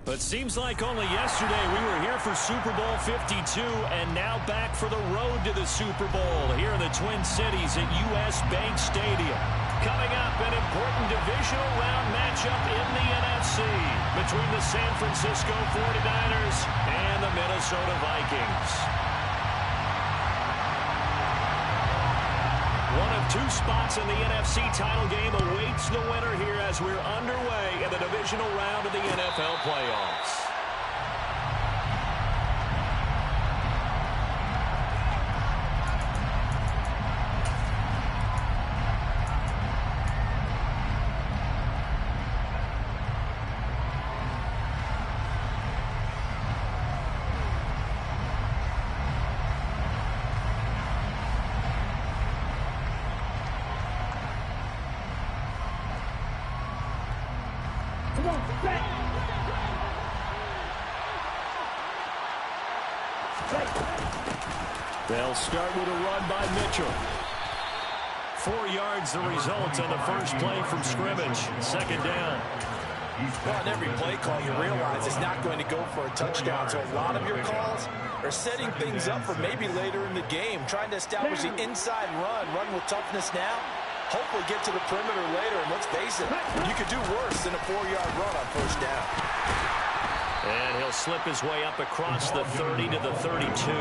But seems like only yesterday we were here for Super Bowl 52 and now back for the road to the Super Bowl here in the Twin Cities at US Bank Stadium. Coming up, an important divisional round matchup in the NFC between the San Francisco 49ers and the Minnesota Vikings. One of two spots in the NFC title game awaits the winner here as we're underway in the divisional round of the NFL playoffs. They'll start with a run by Mitchell. 4 yards the result on the first play from scrimmage. Second down. Well, on every play call, you realize it's not going to go for a touchdown. So a lot of your calls are setting things up for maybe later in the game, trying to establish the inside run with toughness now. Hopefully get to the perimeter later, and let's face it, you could do worse than a 4-yard run on first down. And he'll slip his way up across the 30 to the 32.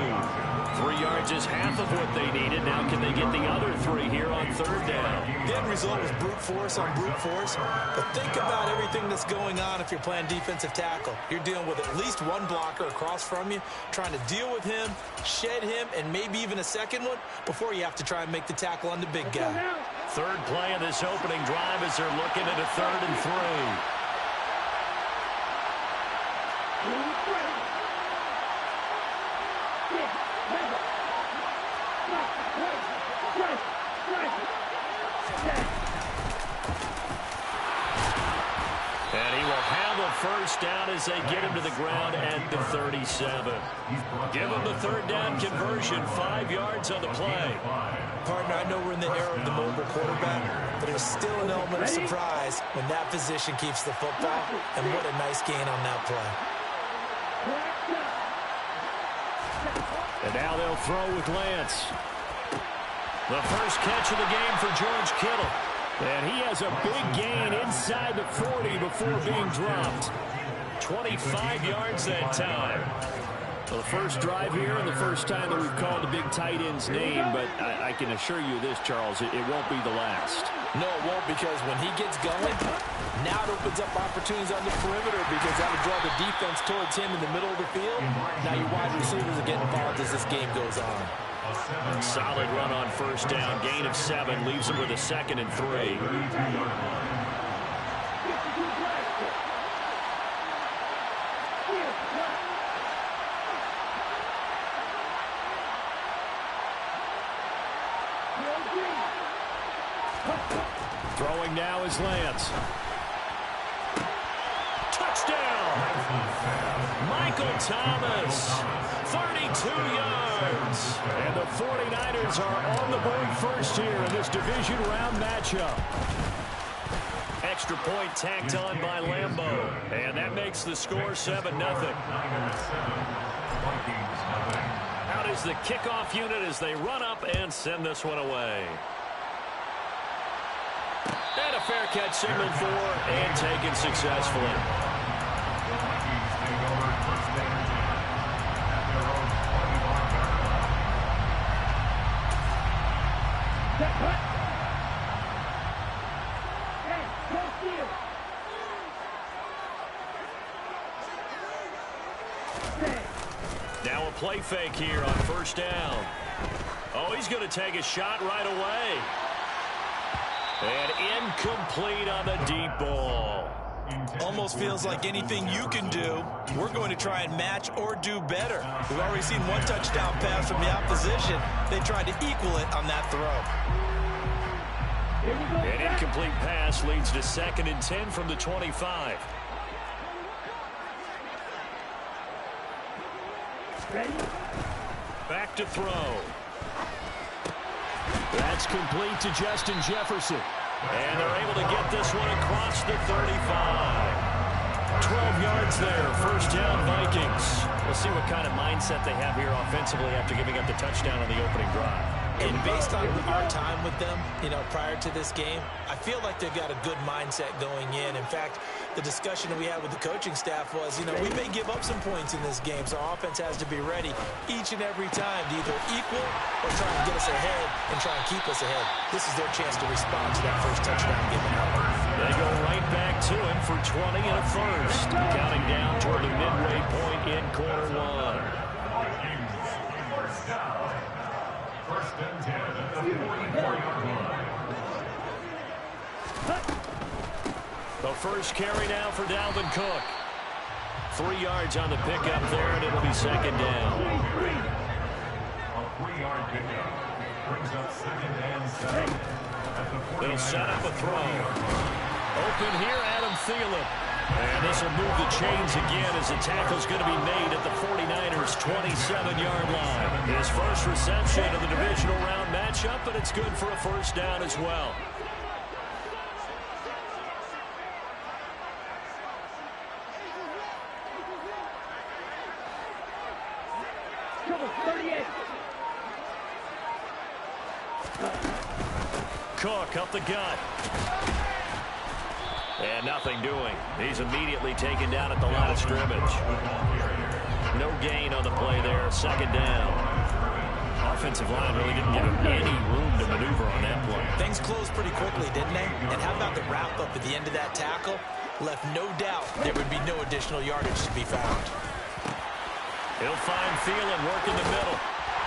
3 yards is half of what they needed. Now can they get the other 3 here on third down? The end result was brute force on brute force. But think about everything that's going on if you're playing defensive tackle. You're dealing with at least one blocker across from you, trying to deal with him, shed him, and maybe even a second one before you have to try and make the tackle on the big guy. Third play of this opening drive as they're looking at a 3rd and 3. And he will have a first down as they get him to the ground at the 37. Give him the third down conversion, 5 yards on the play. Partner, I know we're in the era of the mobile quarterback, but there's still an element of surprise when that position keeps the football, and what a nice gain on that play. And now they'll throw with Lance. The first catch of the game for George Kittle. And he has a big gain inside the 40 before being dropped. 25 yards that time. Well, the first drive here and the first time that we've called the big tight end's name, but I can assure you this, Charles, it won't be the last. No, it won't, because when he gets going, now it opens up opportunities on the perimeter because that'll draw the defense towards him in the middle of the field. Now your wide receivers are getting involved as this game goes on. Solid run on first down. Gain of 7 leaves him with a 2nd and 3. Throwing now is Lance. Touchdown! Michael Thomas, 32 yards. And the 49ers are on the board first here in this division round matchup. Extra point tacked on by Lambeau. And that makes the score 7-0. Out is the kickoff unit as they run up and send this one away. And a fair catch signaled for and taken successfully. Now a play fake here on first down. Oh, he's going to take a shot right away. And incomplete on the deep ball. Almost feels like anything you can do, we're going to try and match or do better. We've already seen one touchdown pass from the opposition. They tried to equal it on that throw. An incomplete pass leads to 2nd and 10 from the 25. Back to throw. That's complete to Justin Jefferson. And they're able to get this one across the 35. 12 yards there. First down, Vikings. We'll see what kind of mindset they have here offensively after giving up the touchdown on the opening drive. And based on our time with them, prior to this game, I feel like they've got a good mindset going in. In fact, the discussion that we had with the coaching staff was, we may give up some points in this game, so offense has to be ready each and every time to either equal or try and get us ahead and try and keep us ahead. This is their chance to respond to that first touchdown given up. They go right back to him for 20 and a first, counting down toward the midway point in quarter one. First and 10 at the 44-yard line. The first carry now for Dalvin Cook. 3 yards on the pickup there, and it'll be second down. A 3-yard pickup brings up second and 7. They'll set up a throw. Open here, Adam Thielen. And this will move the chains again as the tackle's going to be made at the 49ers' 27-yard line. His first reception of the divisional round matchup, but it's good for a first down as well. Cook up the gut. And nothing doing. He's immediately taken down at the line of scrimmage. No gain on the play there. Second down. Offensive line really didn't give him any room to maneuver on that play. Things closed pretty quickly, didn't they? And how about the wrap-up at the end of that tackle? Left no doubt there would be no additional yardage to be found. He'll find Thielen working the middle.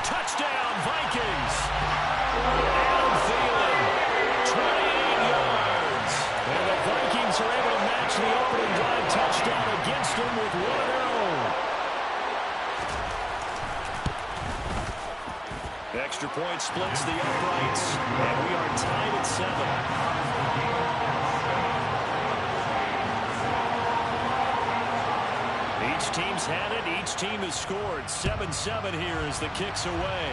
Touchdown, Vikings! Adam Thielen, 28 yards. And the Vikings are able to match the opening drive touchdown against them with one of their own. Extra point splits the uprights, and we are tied at 7. Each team's had it. Each team has scored. 7-7 here as the kick's away.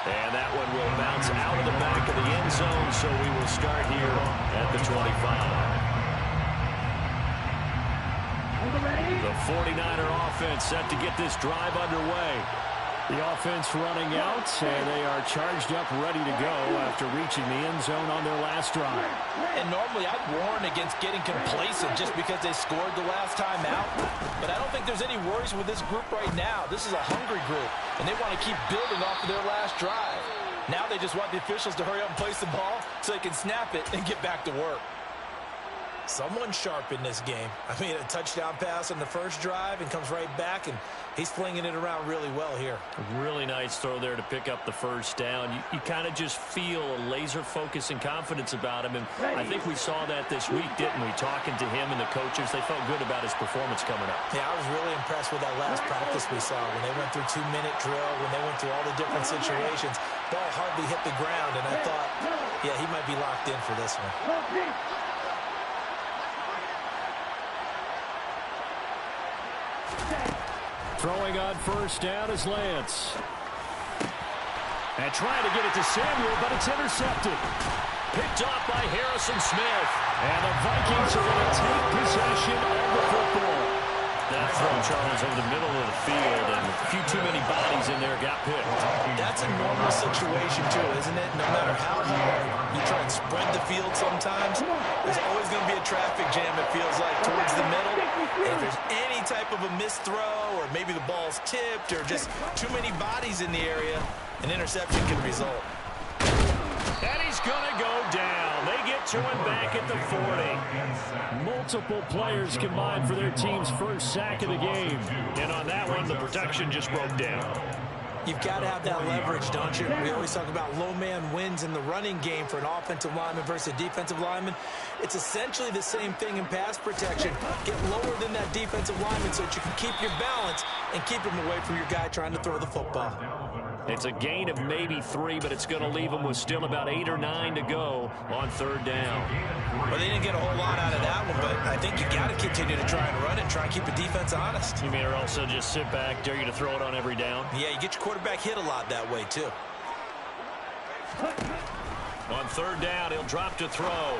And that one will bounce out of the back of the end zone, so we will start here at the 25. The 49er offense set to get this drive underway. The offense running out, and they are charged up, ready to go after reaching the end zone on their last drive. And normally I'd warn against getting complacent just because they scored the last time out. But I don't think there's any worries with this group right now. This is a hungry group, and they want to keep building off of their last drive. Now they just want the officials to hurry up and place the ball so they can snap it and get back to work. Someone sharp in this game. I mean, a touchdown pass on the first drive and comes right back, and he's flinging it around really well here. A really nice throw there to pick up the first down. You kind of just feel a laser focus and confidence about him, and I think we saw that this week, didn't we? Talking to him and the coaches, they felt good about his performance coming up. Yeah, I was really impressed with that last practice we saw when they went through 2-minute drill, when they went through all the different situations. Ball hardly hit the ground, and I thought, yeah, he might be locked in for this one. Throwing on first down is Lance. And trying to get it to Samuel, but it's intercepted. Picked off by Harrison Smith. And the Vikings are going to take possession of the football. That throw, Charles, over the middle of the field, and a few too many bodies in there got picked. That's a normal situation, too, isn't it? No matter how hard you try and spread the field sometimes, there's always going to be a traffic jam, it feels like, towards the middle. And if there's any type of a missed throw, or maybe the ball's tipped, or just too many bodies in the area, an interception can result. And he's going to go down. They get to him back at the 40. Multiple players combined for their team's first sack of the game. And on that one, the protection just broke down. You've got to have that leverage, don't you? We always talk about low man wins in the running game for an offensive lineman versus a defensive lineman. It's essentially the same thing in pass protection. Get lower than that defensive lineman so that you can keep your balance and keep him away from your guy trying to throw the football. It's a gain of maybe 3, but it's going to leave them with still about 8 or 9 to go on third down. Well, they didn't get a whole lot out of that one, but I think you got to continue to try and run it, try and keep the defense honest. You mean or also just sit back, dare you to throw it on every down? Yeah, you get your quarterback hit a lot that way, too. On third down, he'll drop to throw.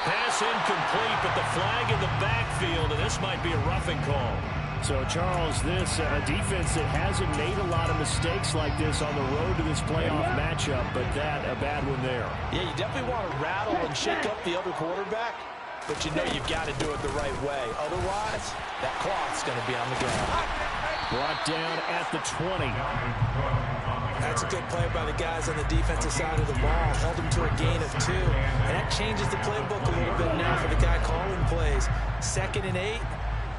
Pass incomplete, but the flag in the backfield, and this might be a roughing call. So, Charles, this a defense that hasn't made a lot of mistakes like this on the road to this playoff matchup, but that a bad one there. Yeah, you definitely want to rattle and shake up the other quarterback, but you know you've got to do it the right way. Otherwise, that clock's going to be on the ground. Brought down at the 20. That's a good play by the guys on the defensive side of the ball. Held them to a gain of 2. And that changes the playbook a little bit now for the guy calling plays. 2nd and 8.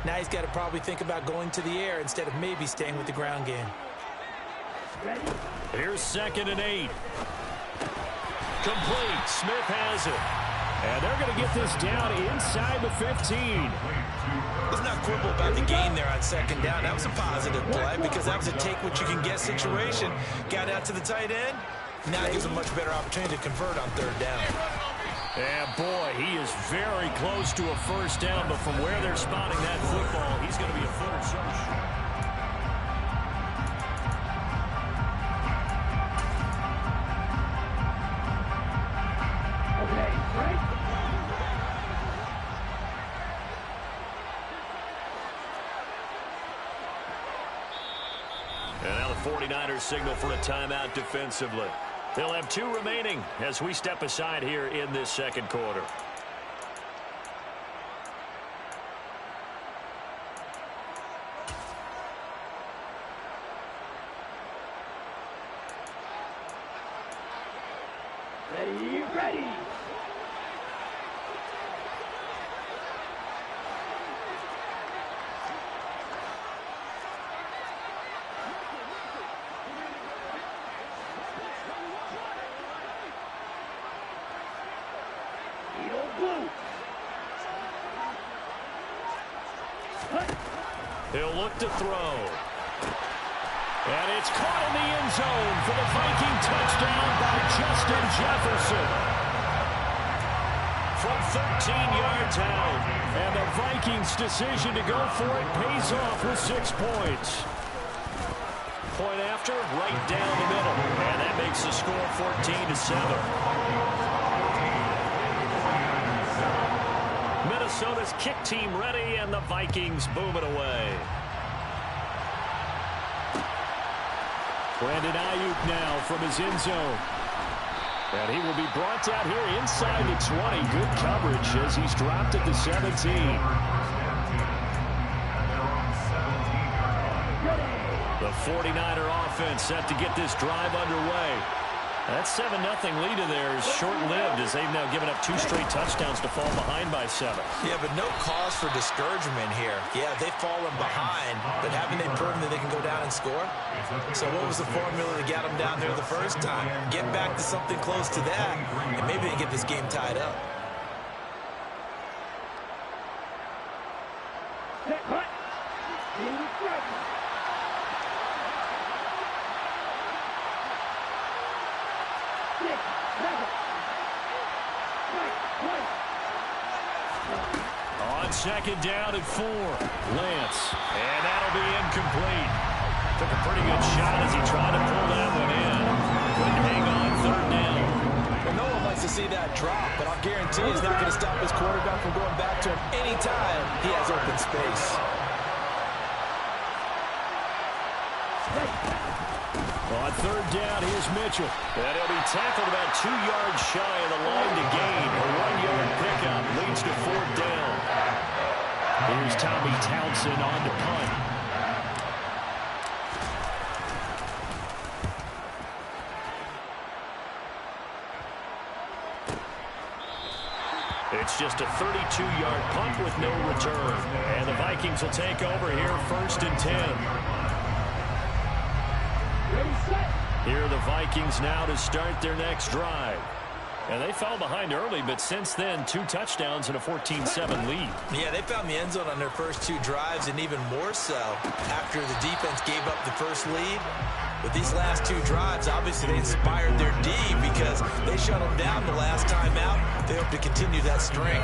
Now he's got to probably think about going to the air instead of maybe staying with the ground game. Here's 2nd and 8. Complete. Smith has it. And they're going to get this down inside the 15. Let's not quibble about the gain there on 2nd down. That was a positive play because that was a take-what-you-can-get situation. Got out to the tight end. Now it gives him a much better opportunity to convert on 3rd down. And boy, he is very close to a 1st down, but from where they're spotting that football, he's going to be a foot or so short. And now the 49ers signal for a timeout defensively. They'll have 2 remaining as we step aside here in this 2nd quarter. Ready. He'll look to throw. And it's caught in the end zone for the Viking touchdown by Justin Jefferson. From 13 yards out. And the Vikings' decision to go for it pays off with 6 points. Point after, right down the middle. And that makes the score 14-7. Minnesota's kick team ready, and the Vikings boom it away. Brandon Ayuk now from his end zone. And he will be brought down here inside the 20. Good coverage as he's dropped at the 17. The 49er offense set to get this drive underway. That 7-0 lead of theirs short-lived as they've now given up 2 straight touchdowns to fall behind by 7. Yeah, but no cause for discouragement here. Yeah, they've fallen behind, but haven't they proven that they can go down and score? So what was the formula to get them down there the first time? Get back to something close to that, and maybe they get this game tied up. On 2nd down and 4, Lance. And that'll be incomplete. Took a pretty good shot as he tried to pull that one in. Couldn't hang on 3rd down. Well, no one likes to see that drop, but I'll guarantee he's not going to stop his quarterback from going back to him anytime he has open space. On 3rd down, here's Mitchell. And he'll be tackled about 2 yards shy of the line to gain. A 1-yard pickup leads to 4th down. Here's Tommy Townsend on to punt. It's just a 32-yard punt with no return. And the Vikings will take over here 1st and 10. Here are the Vikings now to start their next drive. And they fell behind early, but since then, 2 touchdowns and a 14-7 lead. Yeah, they found the end zone on their first 2 drives, and even more so after the defense gave up the first lead. With these last 2 drives, obviously they inspired their D because they shut them down the last time out. They hope to continue that string.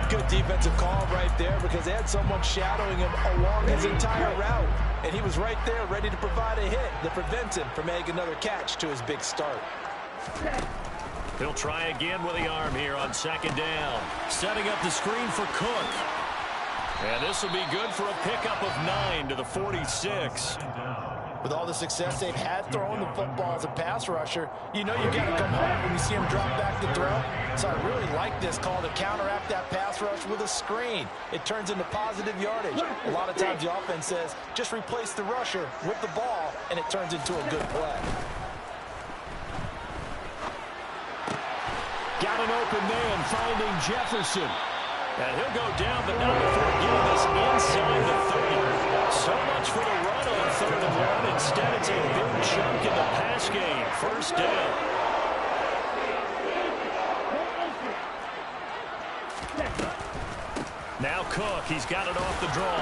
Good defensive call right there because they had someone shadowing him along his entire route. And he was right there ready to provide a hit to prevent him from making another catch to his big start. He'll try again with the arm here on second down. Setting up the screen for Cook. And this will be good for a pickup of 9 to the 46. With all the success they've had throwing the football as a pass rusher, you know you got to come home when you see him drop back to throw. So I really like this call to counteract that pass rush with a screen. It turns into positive yardage. A lot of times the offense says, just replace the rusher with the ball, and it turns into a good play. Got an open man finding Jefferson. And he'll go down, but not before getting us inside the 30. So much for the run on 3rd and 1. Instead, it's a big chunk in the pass game. First down. Now Cook, he's got it off the draw.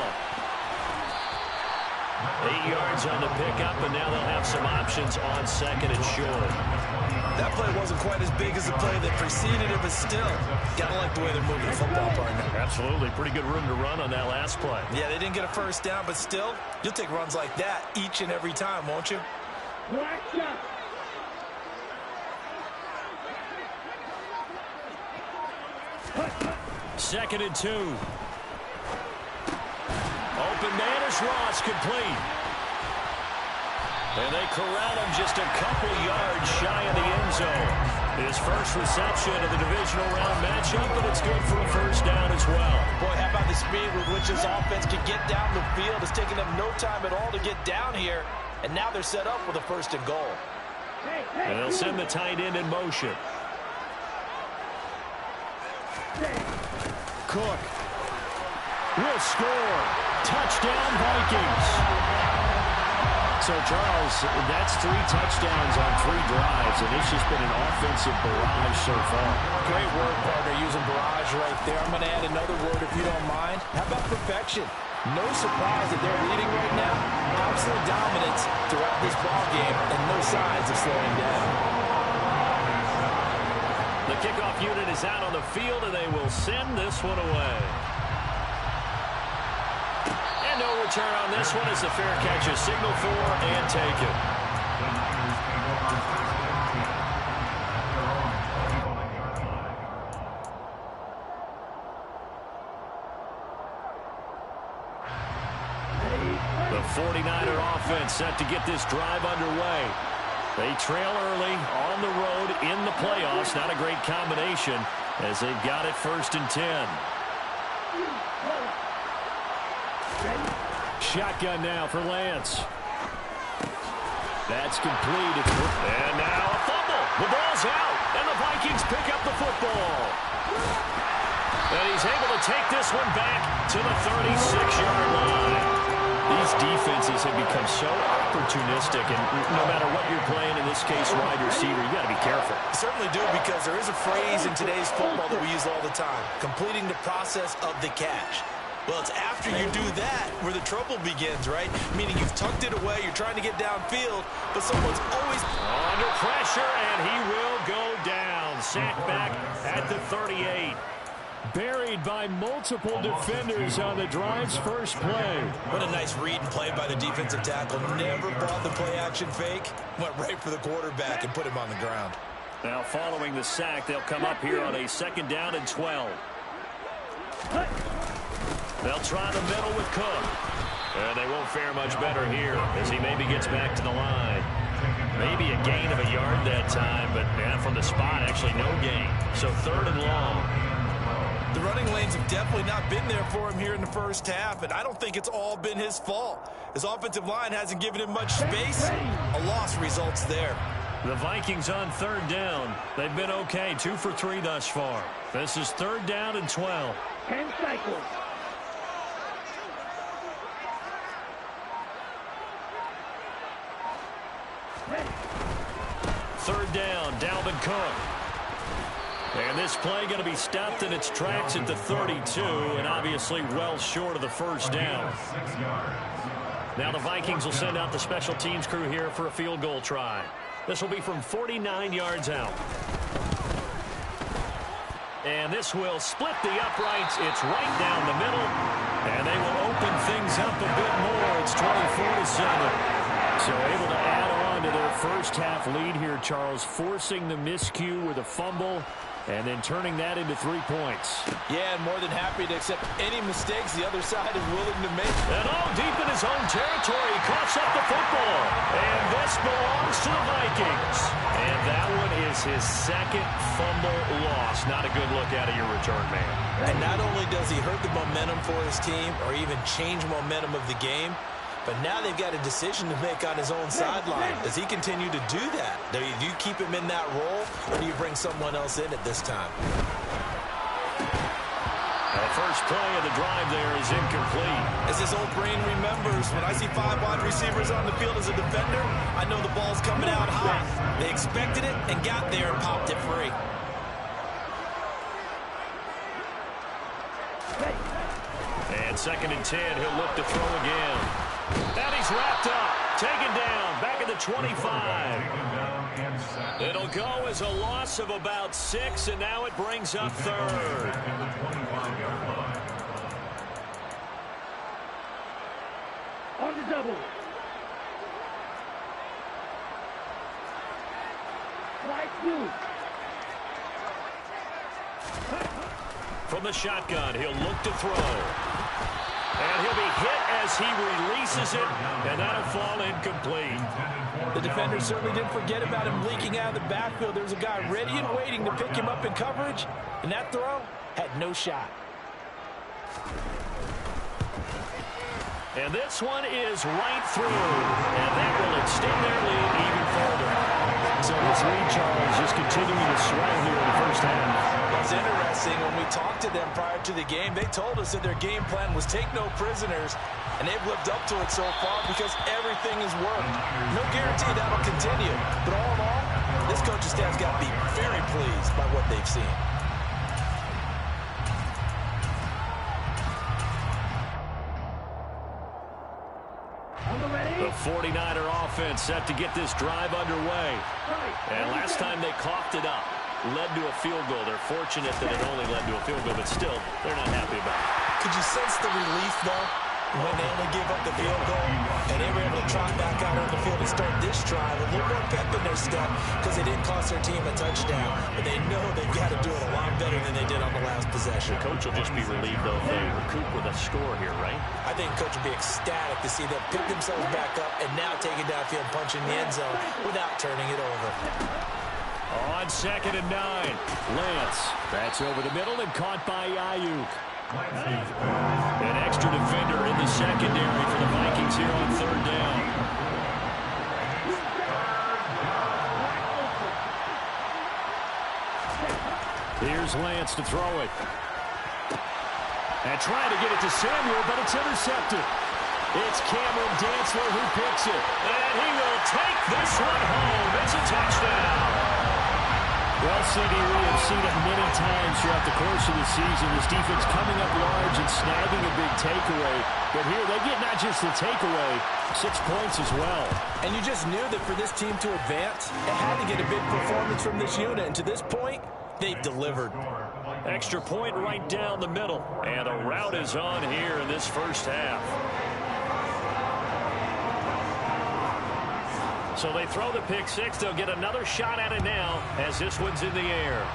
8 yards on the pickup, and now they'll have some options on 2nd and short. That play wasn't quite as big as the play that preceded it, but still, gotta like the way they're moving the football, partner. Absolutely. Pretty good room to run on that last play. Yeah, they didn't get a first down, but still, you'll take runs like that each and every time, won't you? Second and 2. Open man is Ross, complete. And they corral him just a couple yards shy of the end zone. His first reception of the divisional round matchup, but it's good for a first down as well. Boy, how about the speed with which this offense can get down the field? It's taken them no time at all to get down here, and now they're set up with a 1st and goal. And they'll send the tight end in motion. Cook will score. Touchdown, Vikings. So, Charles, that's 3 touchdowns on 3 drives, and it's just been an offensive barrage so far. Great word, partner, using barrage right there. I'm going to add another word if you don't mind. How about perfection? No surprise that they're leading right now. Absolute dominance throughout this ball game, and no signs of slowing down. The kickoff unit is out on the field, and they will send this one away. And no return on this one as the fair catch is signaled for and taken. The 49er offense set to get this drive underway. They trail early on the road in the playoffs. Not a great combination as they've got it 1st and 10. Shotgun now for Lance. That's complete. And now a fumble. The ball's out, and the Vikings pick up the football. And he's able to take this one back to the 36-yard line. These defenses have become so opportunistic, and no matter what you're playing, in this case, wide receiver, you got to be careful. Certainly do, because there is a phrase in today's football that we use all the time, completing the process of the catch. Well, it's after you do that where the trouble begins, right? Meaning you've tucked it away, you're trying to get downfield, but someone's always under pressure, and he will go down. Sacked back at the 38. Buried by multiple defenders on the drive's first play. What a nice read and play by the defensive tackle. Never brought the play-action fake. Went right for the quarterback and put him on the ground. Now following the sack, they'll come up here on a 2nd down and 12. They'll try the middle with Cook. And they won't fare much better here as he maybe gets back to the line. Maybe a gain of a yard that time, but from the spot, actually no gain. So 3rd and long. The running lanes have definitely not been there for him here in the first half, and I don't think it's all been his fault. His offensive line hasn't given him much space. A loss results there. The Vikings on 3rd down. They've been okay, 2 for 3 thus far. This is 3rd down and 12. 10 cycles. Third down, Dalvin Cook. And this play going to be stopped in its tracks at the 32, and obviously well short of the first down. Now the Vikings will send out the special teams crew here for a field goal try. This will be from 49 yards out. And this will split the uprights. It's right down the middle, and they will open things up a bit more. It's 24-7. So able to add on into their first half lead here, Charles, forcing the miscue with a fumble and then turning that into 3 points. Yeah, and more than happy to accept any mistakes the other side is willing to make. And deep in his own territory, he coughs up the football. And this belongs to the Vikings. And that one is his second fumble loss. Not a good look out of your return man. And not only does he hurt the momentum for his team or even change momentum of the game, but now they've got a decision to make on his own sideline. Does he continue to do that? Do you keep him in that role, or do you bring someone else in at this time? The first play of the drive there is incomplete. As his old brain remembers, when I see 5 wide receivers on the field as a defender, I know the ball's coming out hot. They expected it and got there and popped it free. And 2nd and 10, he'll look to throw again. And he's wrapped up, taken down, back at the 25. It'll go as a loss of about 6, and now it brings up 3rd. On the double. Right two. From the shotgun, he'll look to throw. And he'll be hit as he releases it, and that'll fall incomplete. The defender certainly didn't forget about him leaking out of the backfield. There's a guy ready and waiting to pick him up in coverage, and that throw had no shot. And this one is right through, and that will extend their lead even further. So this lead, Charles, just continuing to swell here in the first half. It's interesting. When we talked to them prior to the game, they told us that their game plan was take no prisoners, and they've lived up to it so far because everything has worked. No guarantee that'll continue, but all in all, this coaching staff's got to be very pleased by what they've seen. The 49er offense set to get this drive underway. And last time they coughed it up, led to a field goal. They're fortunate that it only led to a field goal, but still, they're not happy about it. Could you sense the relief, though, when they only gave up the field goal and they were able to trot back out on the field and start this drive? A little more pep in their step because they didn't cost their team a touchdown, but they know they've got to do it a lot better than they did on the last possession. The coach will just be relieved, though, if they recoup with a score here, right? I think coach will be ecstatic to see them pick themselves back up and now take it downfield, punching the end zone without turning it over. On 2nd and 9, Lance. That's over the middle and caught by Ayuk. An extra defender in the secondary for the Vikings here on 3rd down. Here's Lance to throw it. And trying to get it to Samuel, but it's intercepted. It's Cameron Dantzler who picks it. And he will take this one home. It's a touchdown. Well, CD, we have seen it many times throughout the course of the season. This defense coming up large and snagging a big takeaway. But here, they get not just the takeaway, 6 points as well. And you just knew that for this team to advance, it had to get a big performance from this unit. And to this point, they've delivered. Extra point right down the middle. And a rout is on here in this first half. So they throw the pick 6. They'll get another shot at it now as this one's in the air.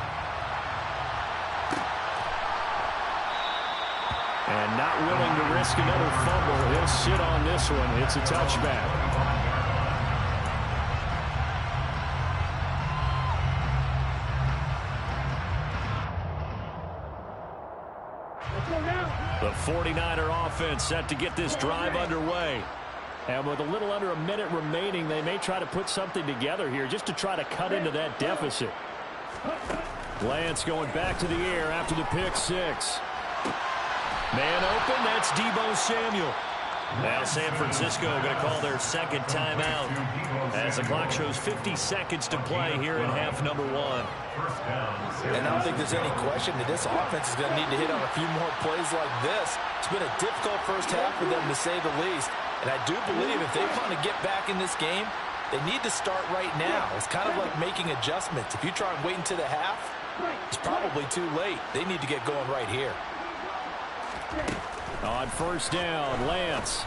And not willing to risk another fumble. He'll sit on this one. It's a touchback. The 49er offense set to get this drive underway. And with a little under a minute remaining, they may try to put something together here just to try to cut into that deficit. Lance going back to the air after the pick 6. Man open, that's Deebo Samuel. Now San Francisco going to call their second timeout as the clock shows 50 seconds to play here in half number 1. And I don't think there's any question that this offense is going to need to hit on a few more plays like this. It's been a difficult first half for them, to say the least. And I do believe if they want to get back in this game, they need to start right now. It's kind of like making adjustments. If you try and wait until the half, it's probably too late. They need to get going right here. On 1st down, Lance.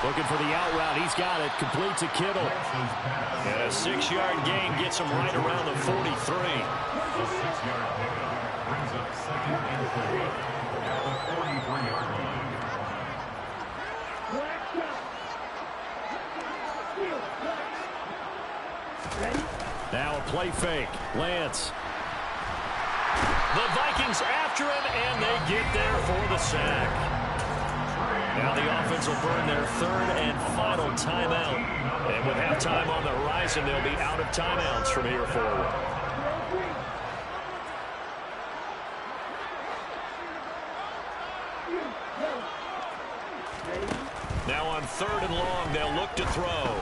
Looking for the out route. He's got it. Complete to Kittle. And a 6-yard gain gets him right around the 43. A 6-yard pickup brings up 2nd and 4 at the 43-yard line. Now a play fake. Lance. The Vikings after him, and they get there for the sack. Now the offense will burn their 3rd and final timeout. And with halftime on the horizon, they'll be out of timeouts from here forward. Now on 3rd and long, they'll look to throw.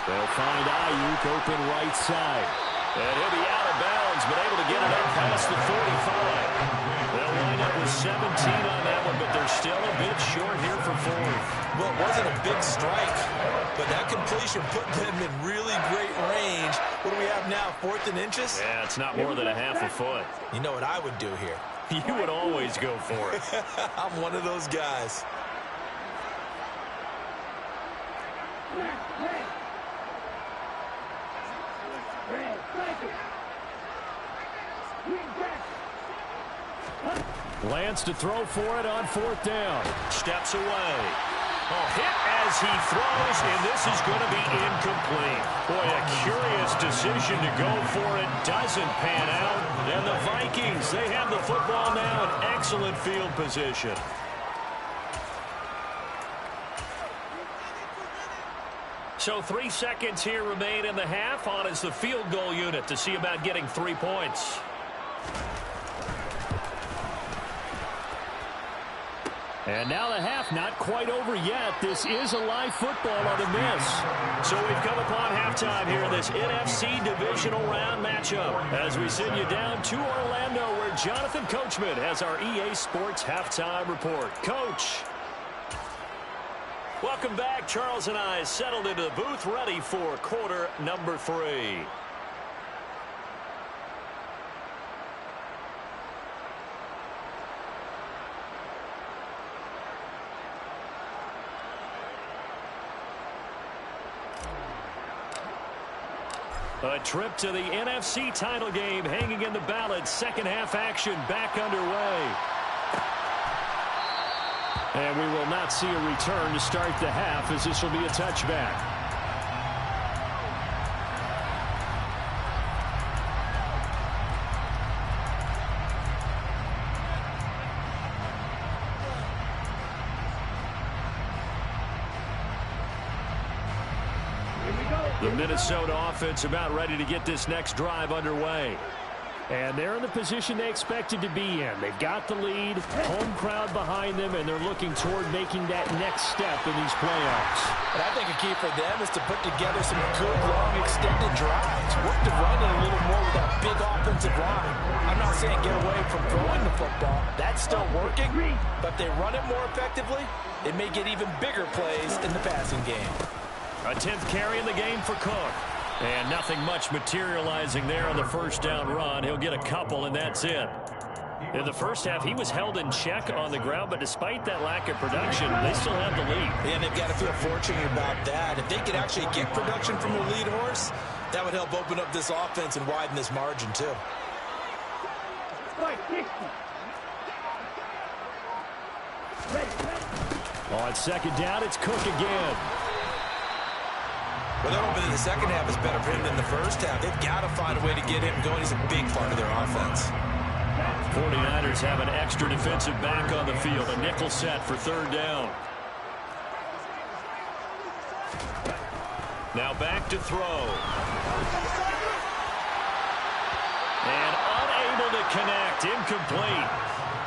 They'll find Ayuk open right side. And he'll be out of bounds, but able to get it up past the 45. They'll line up with 17 on that one, but they're still a bit short here for 4th. Well, it wasn't a big strike, but that completion put them in really great range. What do we have now, 4th and inches? Yeah, it's not more than a half a foot. You know what I would do here? You would always go for it. I'm one of those guys. Lance to throw for it on 4th down. Steps away. Hit as he throws, and this is going to be incomplete. Boy, a curious decision to go for it. Doesn't pan out. And the Vikings, they have the football now in excellent field position. So 3 seconds here remain in the half. On is the field goal unit to see about getting 3 points. And now the half not quite over yet. This is a live football on the miss. So we've come upon halftime here in this NFC Divisional Round matchup as we send you down to Orlando where Jonathan Coachman has our EA Sports Halftime Report. Coach. Welcome back. Charles and I settled into the booth ready for quarter number 3. A trip to the NFC title game hanging in the balance. Second half action back underway. And we will not see a return to start the half as this will be a touchback. The Minnesota offense about ready to get this next drive underway. And they're in the position they expected to be in. They've got the lead, home crowd behind them, and they're looking toward making that next step in these playoffs. But I think a key for them is to put together some good, long, extended drives. Work the run in a little more with that big offensive line. I'm not saying get away from throwing the football. That's still working. But if they run it more effectively, they may get even bigger plays in the passing game. A 10th carry in the game for Cook. And nothing much materializing there on the first down run. He'll get a couple, and that's it. In the first half, he was held in check on the ground, but despite that lack of production, they still have the lead. And they've got to feel fortunate about that. If they could actually get production from their lead horse, that would help open up this offense and widen this margin, too. On second down, it's Cook again. Well, they're hoping that the second half is better for him than the first half. They've got to find a way to get him going. He's a big part of their offense. 49ers have an extra defensive back on the field. A nickel set for third down. Now back to throw. And unable to connect. Incomplete.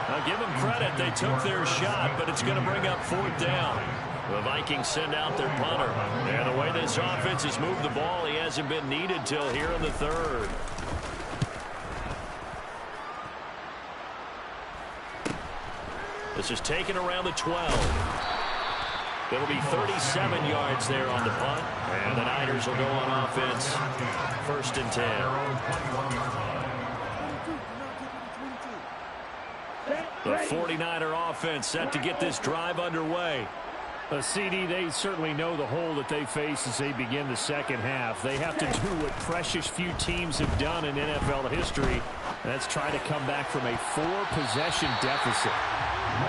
Now give them credit. They took their shot, but it's going to bring up fourth down. The Vikings send out their punter. And the way this offense has moved the ball, he hasn't been needed till here in the third. This is taken around the 12. It'll be 37 yards there on the punt. And the Niners will go on offense. First and 10. The 49er offense set to get this drive underway. CD, they certainly know the hole that they face as they begin the second half. They have to do what precious few teams have done in NFL history. That's try to come back from a 4-possession deficit.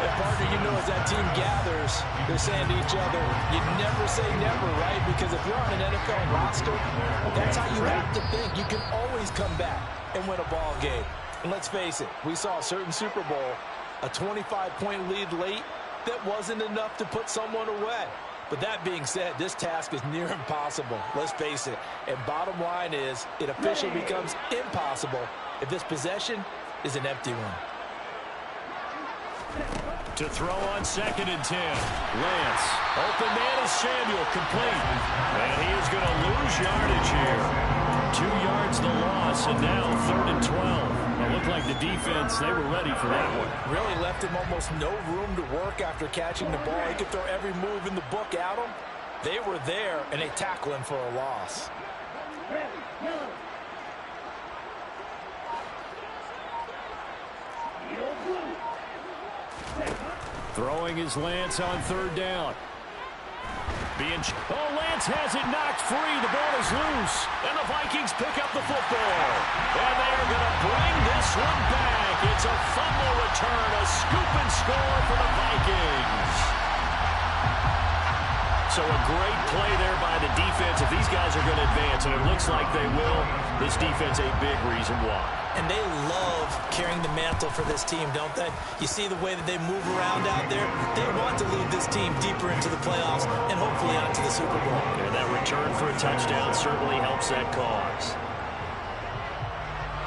And partner, you know, as that team gathers, they're saying to each other, you never say never, right? Because if you're on an NFL roster, that's how you have to think. You can always come back and win a ball game. And let's face it, we saw a certain Super Bowl, a 25-point lead late, that wasn't enough to put someone away. But that being said, this task is near impossible. Let's face it. And bottom line is, it officially becomes impossible if this possession is an empty one. To throw on 2nd and 10. Lance. Open man is Samuel. Complete. And he is going to lose yardage here. 2 yards the loss, and now 3rd and 12. It looked like the defense, they were ready for that one. Really left him almost no room to work after catching the ball. He could throw every move in the book at him. They were there, and they tackle him for a loss. Throwing is Lance on 3rd down. Lance has it knocked free. The ball is loose. And the Vikings pick up the football. And they are going to bring this one back. It's a fumble return, a scoop and score for the Vikings. So a great play there by the defense. If these guys are going to advance, and it looks like they will, this defense a big reason why. And they love carrying the mantle for this team, don't they? You see the way that they move around out there? They want to lead this team deeper into the playoffs and hopefully onto the Super Bowl. And that return for a touchdown certainly helps that cause.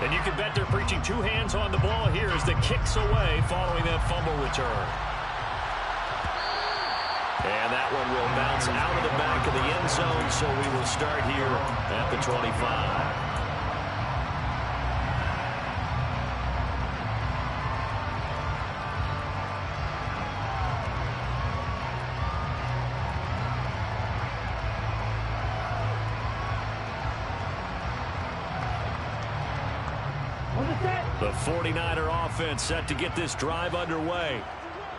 And you can bet they're preaching 2 hands on the ball here as the kick's away following that fumble return. And that one will bounce out of the back of the end zone, so we will start here at the 25. The 49er offense set to get this drive underway.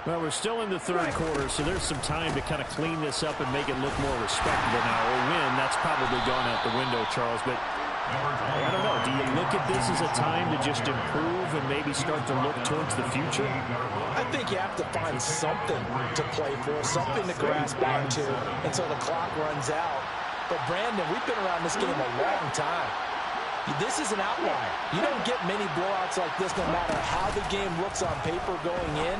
Well, we're still in the 3rd quarter, so there's some time to kind of clean this up and make it look more respectable now. A win, that's probably gone out the window, Charles. But I don't know. Do you look at this as a time to just improve and maybe start to look towards the future? I think you have to find something to play for, something to grasp onto until the clock runs out. But, Brandon, we've been around this game a long time. This is an outlier. You don't get many blowouts like this no matter how the game looks on paper going in.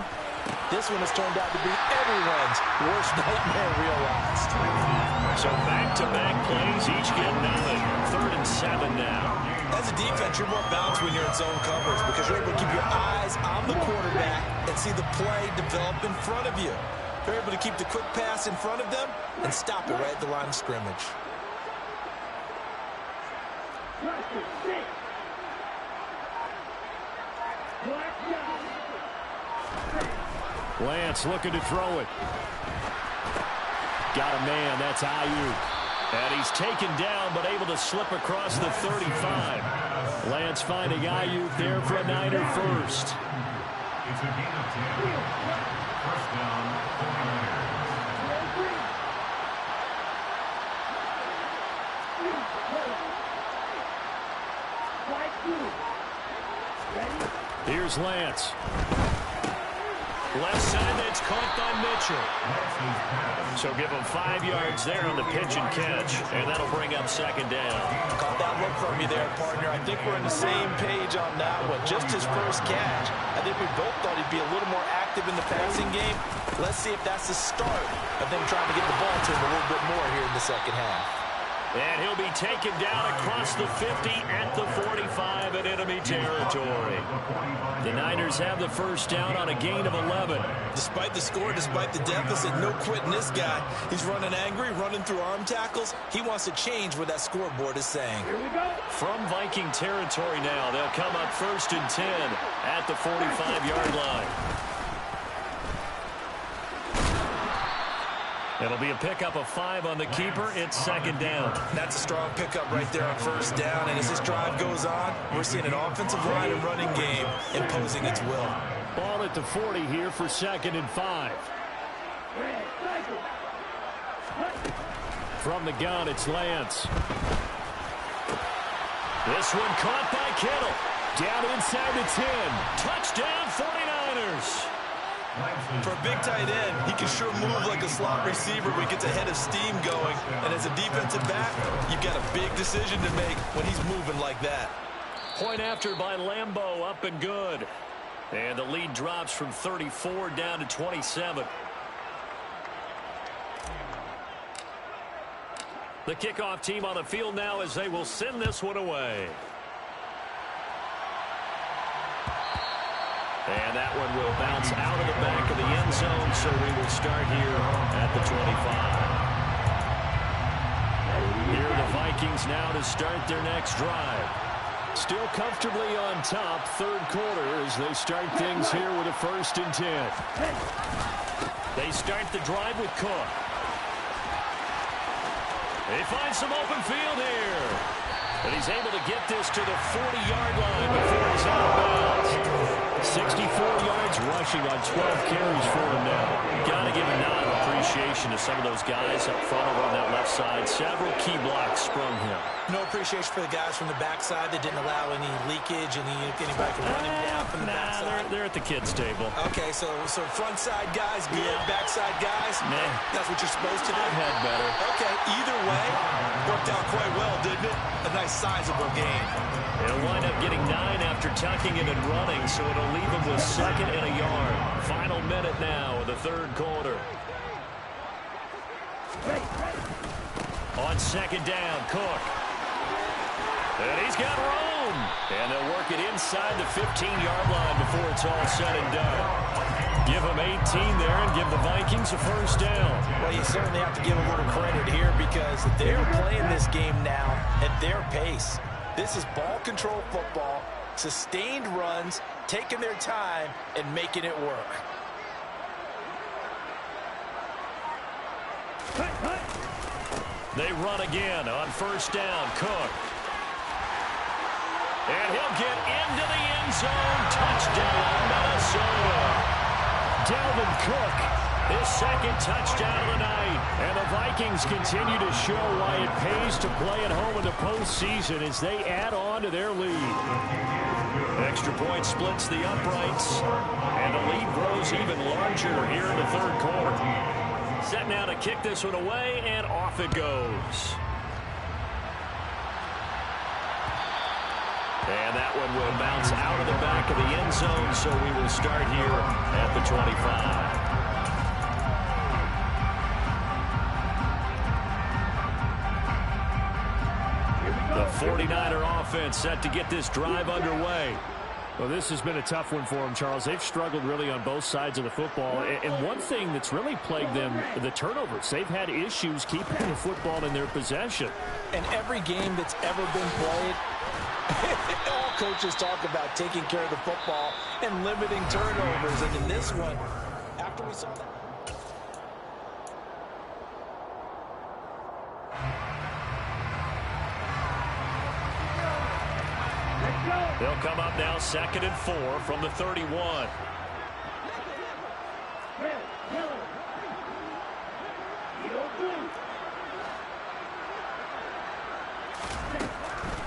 This one has turned out to be everyone's worst nightmare realized. So back-to-back plays, each get nothing. 3rd and 7 now. As a defense, you're more balanced when you're in zone coverage because you're able to keep your eyes on the quarterback and see the play develop in front of you. You're able to keep the quick pass in front of them and stop it right at the line of scrimmage. Lance looking to throw it. Got a man, that's Ayuk. And he's taken down, but able to slip across the 35. Lance finding Ayuk there for a Niner first. It's a gain of 10. 1st down, 49ers. Here's Lance. Left side, that's caught by Mitchell. So give him 5 yards there on the pitch and catch, and that'll bring up 2nd down. Caught that look from you there, partner. I think we're on the same page on that one. Just his first catch. I think we both thought he'd be a little more active in the passing game. Let's see if that's the start of them trying to get the ball to him a little bit more here in the second half. And he'll be taken down across the 50 at the 45 in enemy territory. The Niners have the first down on a gain of 11. Despite the score, despite the deficit, no quitting this guy. He's running angry, running through arm tackles. He wants to change what that scoreboard is saying. Here we go. From Viking territory now, they'll come up 1st and 10 at the 45-yard line. It'll be a pickup of 5 on the keeper. It's 2nd down. That's a strong pickup right there on 1st down. And as this drive goes on, we're seeing an offensive line and running game imposing its will. Ball at the 40 here for 2nd and 5. Red, cycle. From the gun, it's Lance. This one caught by Kittle. Down inside the 10. Touchdown, 49ers. For a big tight end, he can sure move like a slot receiver when he gets a head of steam going. And as a defensive back, you've got a big decision to make when he's moving like that. Point after by Lambeau, up and good. And the lead drops from 34 down to 27. The kickoff team on the field now as they will send this one away. And that one will bounce out of the back of the end zone, so we will start here at the 25. Here are the Vikings now to start their next drive. Still comfortably on top, third quarter, as they start things here with a 1st and 10. They start the drive with Cook. They find some open field here. And he's able to get this to the 40-yard line before he's out of bounds. 64 yards rushing on 12 carries for him now. Got to give a nod of appreciation to some of those guys up front over on that left side. Several key blocks sprung him. No appreciation for the guys from the backside that didn't allow any leakage, anybody can run him down from the backside. They're at the kids' table. Okay, so front side guys good, backside guys, that's what you're supposed to do. I've had better. Okay, either way, worked out quite well, didn't it? A nice sizable game. It'll wind up getting 9 after tucking it and running, so it'll leave him with 2nd and a yard. Final minute now of the third quarter. On 2nd down, Cook. And he's got room. And they'll work it inside the 15-yard line before it's all said and done. Give them 18 there and give the Vikings a 1st down. Well, you certainly have to give a little credit here because they're playing this game now at their pace. This is ball control football, sustained runs, taking their time, and making it work. They run again on 1st down, Cook. And he'll get into the end zone. Touchdown, Minnesota. Dalvin Cook, his 2nd touchdown of the night. And the Vikings continue to show why it pays to play at home in the postseason as they add on to their lead. Extra point splits the uprights. And the lead grows even larger here in the third quarter. Set now to kick this one away, and off it goes. And that one will bounce out of the back of the end zone, so we will start here at the 25. The 49er offense set to get this drive underway. Well, this has been a tough one for them, Charles. They've struggled really on both sides of the football. And one thing that's really plagued them, the turnovers. They've had issues keeping the football in their possession. And every game that's ever been played, all coaches talk about taking care of the football and limiting turnovers. And in this one, after we saw that. They'll come up now 2nd and 4 from the 31.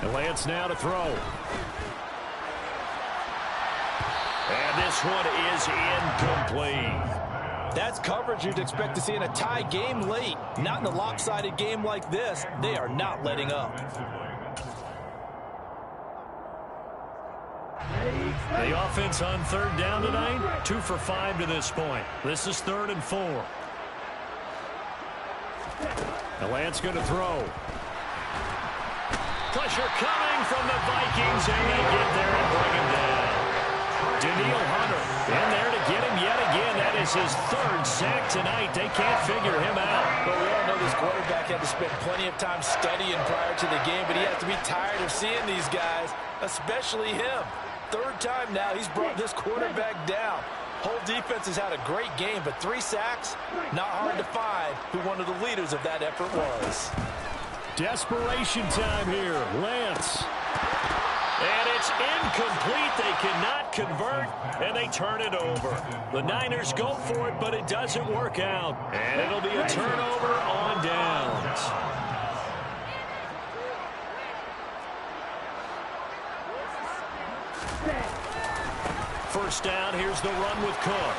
And Lance now to throw. And this one is incomplete. That's coverage you'd expect to see in a tie game late. Not in a lopsided game like this. They are not letting up. The offense on 3rd down tonight, 2 for 5 to this point. This is 3rd and 4. The Lance going to throw. Pressure coming from the Vikings, and they get there and bring him down. Daniil Hunter in there to get him yet again. That is his 3rd sack tonight. They can't figure him out. But we all know this quarterback had to spend plenty of time studying prior to the game, but he has to be tired of seeing these guys, especially him. 3rd time now he's brought this quarterback down. Whole defense has had a great game, but 3 sacks, not hard to find who one of the leaders of that effort was. Desperation time here. Lance. And it's incomplete. They cannot convert, and they turn it over. The Niners go for it, but it doesn't work out. And it'll be a turnover on downs. First down, here's the run with Cook.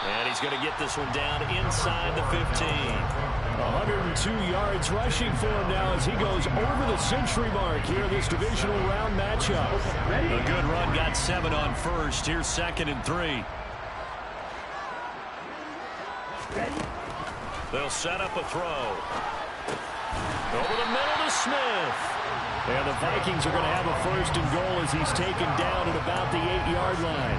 And he's going to get this one down inside the 15. 102 yards rushing for him now as he goes over the century mark here in this divisional round matchup. A good run, got 7 on first. Here's 2nd and 3. They'll set up a throw. Over the middle to Smith. And the Vikings are going to have a 1st and goal as he's taken down at about the 8-yard line.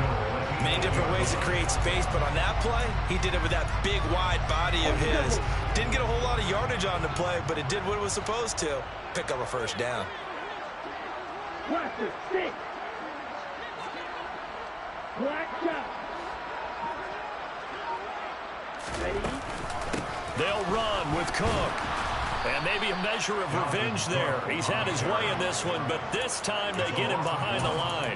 Many different ways to create space, but on that play, he did it with that big, wide body of his. Didn't get a whole lot of yardage on the play, but it did what it was supposed to. Pick up a 1st down. Blaster, 6. Black shot. Ready? They'll run with Cook. And maybe a measure of revenge there. He's had his way in this one, but this time they get him behind the line.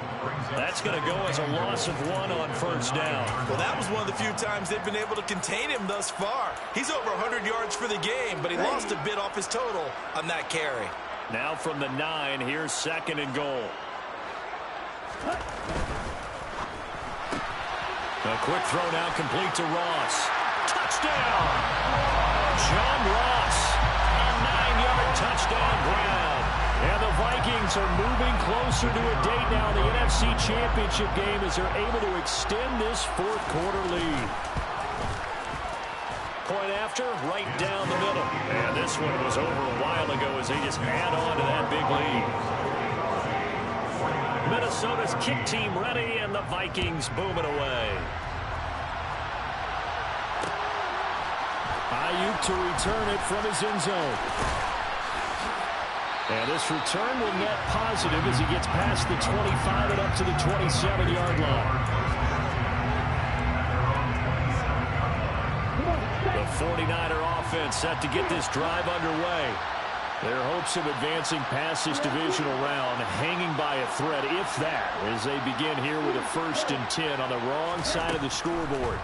That's going to go as a loss of 1 on 1st down. Well, that was one of the few times they've been able to contain him thus far. He's over 100 yards for the game, but he lost a bit off his total on that carry. Now from the 9, here's 2nd and goal. A quick throw now complete to Ross. Touchdown! John Ross. 9-yard touchdown ground. And the Vikings are moving closer to a date now in the NFC Championship game as they're able to extend this 4th quarter lead. Point after, right down the middle. And this one was over a while ago as they just add on to that big lead. Minnesota's kick team ready, and the Vikings booming away. Ayuk to return it from his end zone. And this return will net positive as he gets past the 25 and up to the 27-yard line. The 49er offense set to get this drive underway. Their hopes of advancing past this divisional round hanging by a thread, if that, as they begin here with a 1st and 10 on the wrong side of the scoreboard.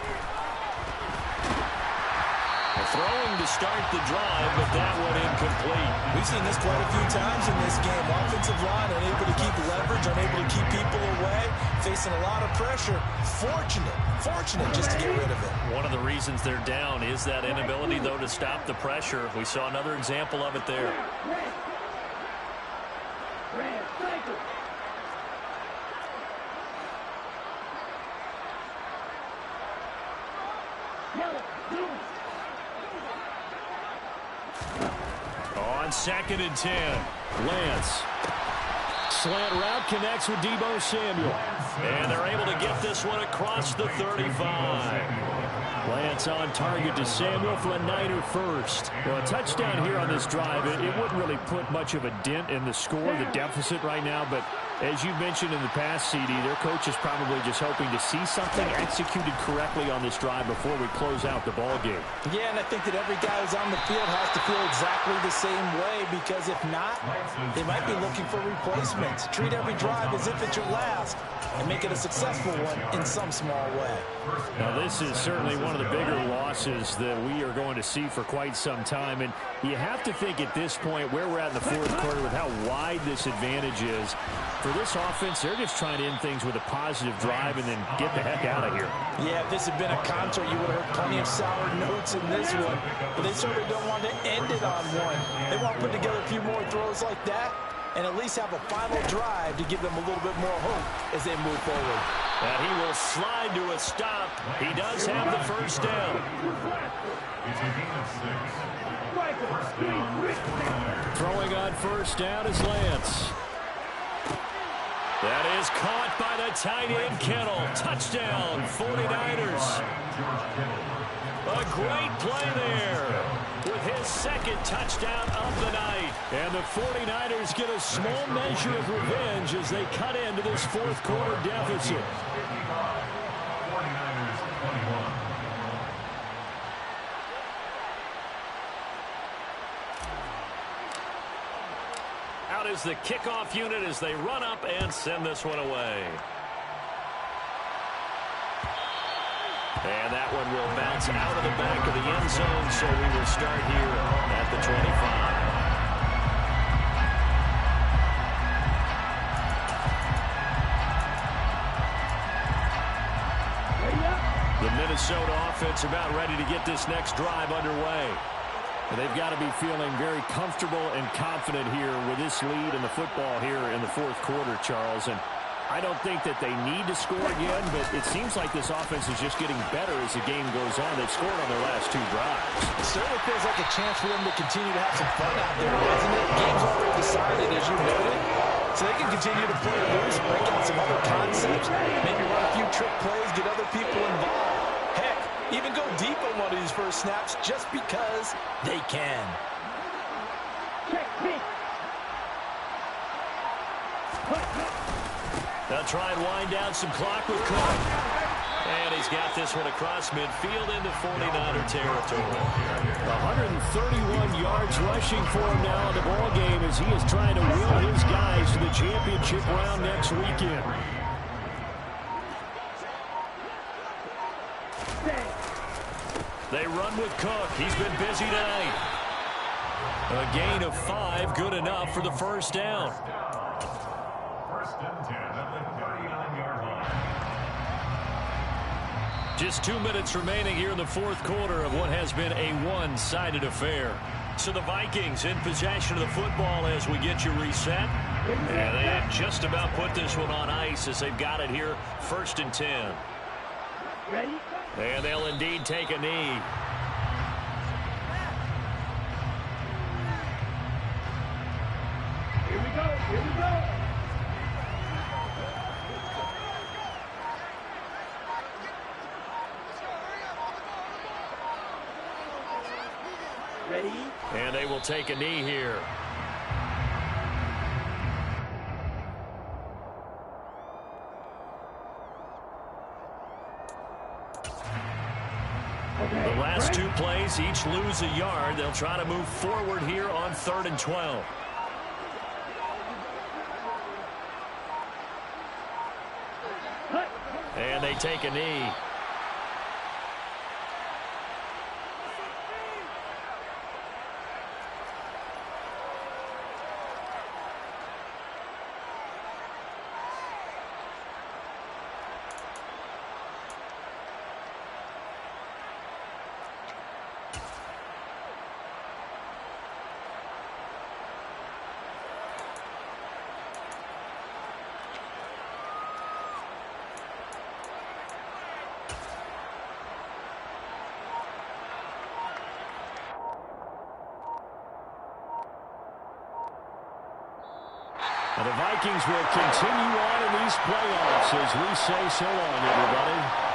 Throwing to start the drive, but that one incomplete. We've seen this quite a few times in this game. Offensive line unable to keep leverage, unable to keep people away, facing a lot of pressure. Fortunate just to get rid of it. One of the reasons they're down is that inability, though, to stop the pressure. We saw another example of it there. Red, cycle. Yellow, blue. On 2nd and 10, Lance. Slant route connects with Deebo Samuel. And they're able to get this one across the 35. Lance on target to Samuel for a Niner 1st. Well, a touchdown here on this drive, it wouldn't really put much of a dent in the score, the deficit right now, but as you mentioned in the past, CD, their coach is probably just hoping to see something executed correctly on this drive before we close out the ball game. Yeah, and I think that every guy who's on the field has to feel exactly the same way, because if not, they might be looking for replacements. Treat every drive as if it's your last and make it a successful one in some small way. Now, this is certainly one of the bigger losses that we are going to see for quite some time, and you have to think at this point where we're at in the 4th quarter with how wide this advantage is. For this offense, they're just trying to end things with a positive drive and then get the heck out of here. Yeah, if this had been a concert, you would have heard plenty of sour notes in this one, but they certainly don't want to end it on one. They want to put together a few more throws like that and at least have a final drive to give them a little bit more hope as they move forward. And he will slide to a stop. He does have the 1st down. It's a gain of 6. Throwing on 1st down is Lance. That is caught by the tight end Kittle. Touchdown, 49ers. A great play there with his 2nd touchdown of the night. And the 49ers get a small measure of revenge as they cut into this 4th quarter deficit. 49ers 21. Out is the kickoff unit as they run up and send this one away. And that one will bounce out of the back of the end zone, so we will start here at the 25. The Minnesota offense about ready to get this next drive underway. And they've got to be feeling very comfortable and confident here with this lead in the football here in the fourth quarter, Charles. And I don't think that they need to score again, but it seems like this offense is just getting better as the game goes on. They've scored on their last two drives. It certainly feels like a chance for them to continue to have some fun out there, doesn't it? Game's already decided, as you noted. So they can continue to play loose, break out some other concepts, maybe run a few trick plays, get other people involved. Heck, even go deep on one of these first snaps just because they can. Check pitch. They'll try and wind down some clock with Cook. And he's got this one across midfield into 49er territory. 131 yards rushing for him now in the ball game as he is trying to will his guys to the championship round next weekend. They run with Cook. He's been busy tonight. A gain of 5, good enough for the first down. First and 10 at the 39-yard line. Just 2 minutes remaining here in the fourth quarter of what has been a one-sided affair. So the Vikings in possession of the football as we get you reset. And they have just about put this one on ice as they've got it here, first and 10. Ready? And they'll indeed take a knee. Here we go. Here we go. Ready? And they will take a knee here. The last 2 plays, each lose a yard. They'll try to move forward here on 3rd and 12. And they take a knee. And the Vikings will continue on in these playoffs as we say so long, everybody.